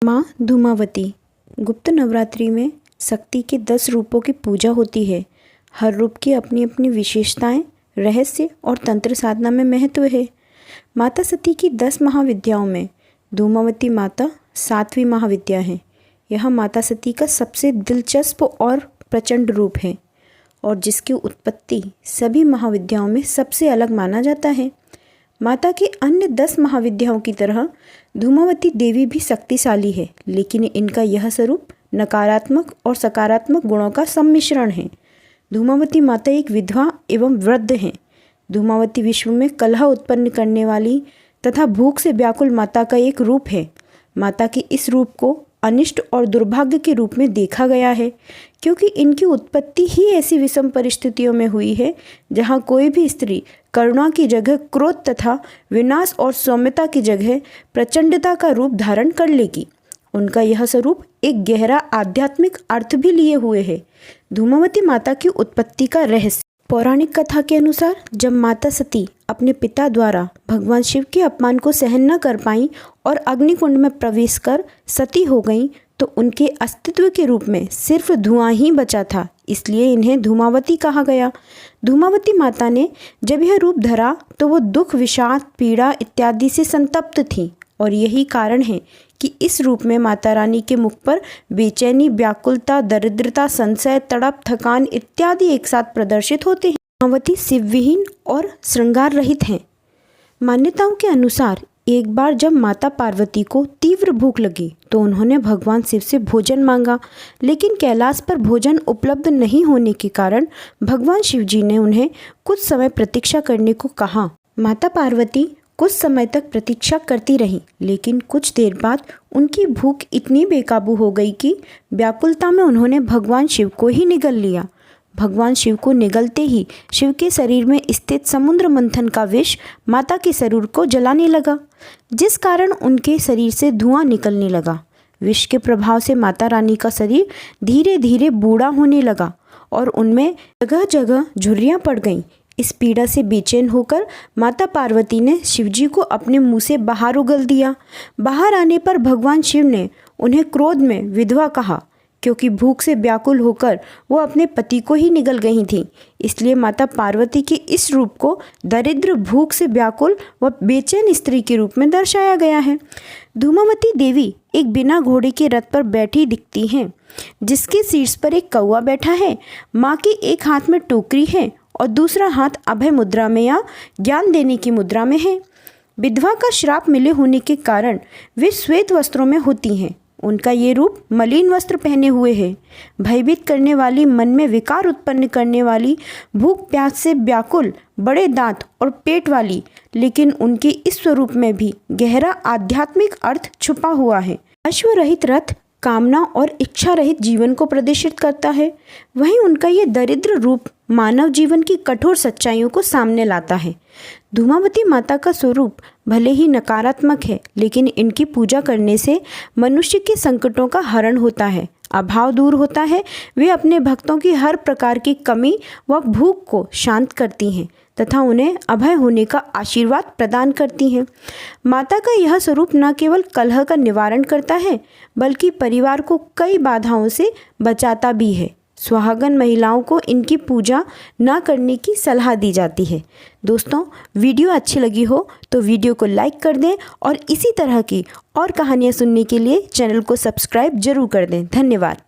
माँ धूमावती। गुप्त नवरात्रि में शक्ति के 10 रूपों की पूजा होती है। हर रूप की अपनी अपनी विशेषताएं, रहस्य और तंत्र साधना में महत्व है। माता सती की 10 महाविद्याओं में धूमावती माता 7वीं महाविद्या है। यह माता सती का सबसे दिलचस्प और प्रचंड रूप है और जिसकी उत्पत्ति सभी महाविद्याओं में सबसे अलग माना जाता है। माता के अन्य 10 महाविद्याओं की तरह धूमावती देवी भी शक्तिशाली है, लेकिन इनका यह स्वरूप नकारात्मक और सकारात्मक गुणों का सम्मिश्रण है। धूमावती माता एक विधवा एवं वृद्ध हैं। धूमावती विश्व में कलह उत्पन्न करने वाली तथा भूख से व्याकुल माता का एक रूप है। माता के इस रूप को अनिष्ट और दुर्भाग्य के रूप में देखा गया है, क्योंकि इनकी उत्पत्ति ही ऐसी विषम परिस्थितियों में हुई है जहाँ कोई भी स्त्री करुणा की जगह क्रोध तथा विनाश और सौम्यता की जगह प्रचंडता का रूप धारण कर लेगी। उनका यह स्वरूप एक गहरा आध्यात्मिक अर्थ भी लिए हुए है। धूमावती माता की उत्पत्ति का रहस्य। पौराणिक कथा के अनुसार जब माता सती अपने पिता द्वारा भगवान शिव के अपमान को सहन न कर पाईं और अग्निकुंड में प्रवेश कर सती हो गईं, तो उनके अस्तित्व के रूप में सिर्फ धुआं ही बचा था, इसलिए इन्हें धूमावती कहा गया। धूमावती माता ने जब यह रूप धरा तो वो दुख, विषाद, पीड़ा इत्यादि से संतप्त थी और यही कारण है कि इस रूप में माता रानी के मुख पर बेचैनी, व्याकुलता, दरिद्रता, संशय, तड़प, थकान इत्यादि एक साथ प्रदर्शित होते हैं। धूमावती शिवविहीन और श्रृंगार रहित हैं। मान्यताओं के अनुसार एक बार जब माता पार्वती को तीव्र भूख लगी तो उन्होंने भगवान शिव से भोजन मांगा, लेकिन कैलाश पर भोजन उपलब्ध नहीं होने के कारण भगवान शिव जी ने उन्हें कुछ समय प्रतीक्षा करने को कहा। माता पार्वती कुछ समय तक प्रतीक्षा करती रहीं, लेकिन कुछ देर बाद उनकी भूख इतनी बेकाबू हो गई कि व्याकुलता में उन्होंने भगवान शिव को ही निगल लिया। भगवान शिव को निगलते ही शिव के शरीर में स्थित समुद्र मंथन का विष माता के शरीर को जलाने लगा, जिस कारण उनके शरीर से धुआं निकलने लगा। विष के प्रभाव से माता रानी का शरीर धीरे धीरे बूढ़ा होने लगा और उनमें जगह जगह झुर्रियाँ पड़ गईं। इस पीड़ा से बेचैन होकर माता पार्वती ने शिवजी को अपने मुंह से बाहर उगल दिया। बाहर आने पर भगवान शिव ने उन्हें क्रोध में विधवा कहा, क्योंकि भूख से व्याकुल होकर वो अपने पति को ही निगल गई थीं। इसलिए माता पार्वती के इस रूप को दरिद्र, भूख से व्याकुल व बेचैन स्त्री के रूप में दर्शाया गया है। धूमावती देवी एक बिना घोड़े के रथ पर बैठी दिखती हैं, जिसके शीर्ष पर एक कौवा बैठा है। माँ के एक हाथ में टोकरी है और दूसरा हाथ अभय मुद्रा में या ज्ञान देने की मुद्रा में है। विधवा का श्राप मिले होने के कारण वे श्वेत वस्त्रों में होती हैं। उनका ये रूप मलिन वस्त्र पहने हुए है। भयभीत करने वाली, मन में विकार उत्पन्न करने वाली, भूख प्यास से व्याकुल, बड़े दांत और पेट वाली, लेकिन उनके इस स्वरूप में भी गहरा आध्यात्मिक अर्थ छुपा हुआ है। अश्वरहित रथ कामना और इच्छा रहित जीवन को प्रदर्शित करता है। वहीं उनका ये दरिद्र रूप मानव जीवन की कठोर सच्चाइयों को सामने लाता है। धूमावती माता का स्वरूप भले ही नकारात्मक है, लेकिन इनकी पूजा करने से मनुष्य के संकटों का हरण होता है, अभाव दूर होता है। वे अपने भक्तों की हर प्रकार की कमी व भूख को शांत करती हैं तथा उन्हें अभय होने का आशीर्वाद प्रदान करती हैं। माता का यह स्वरूप न केवल कलह का निवारण करता है, बल्कि परिवार को कई बाधाओं से बचाता भी है। सुहागन महिलाओं को इनकी पूजा न करने की सलाह दी जाती है। दोस्तों, वीडियो अच्छी लगी हो तो वीडियो को लाइक कर दें और इसी तरह की और कहानियाँ सुनने के लिए चैनल को सब्सक्राइब जरूर कर दें। धन्यवाद।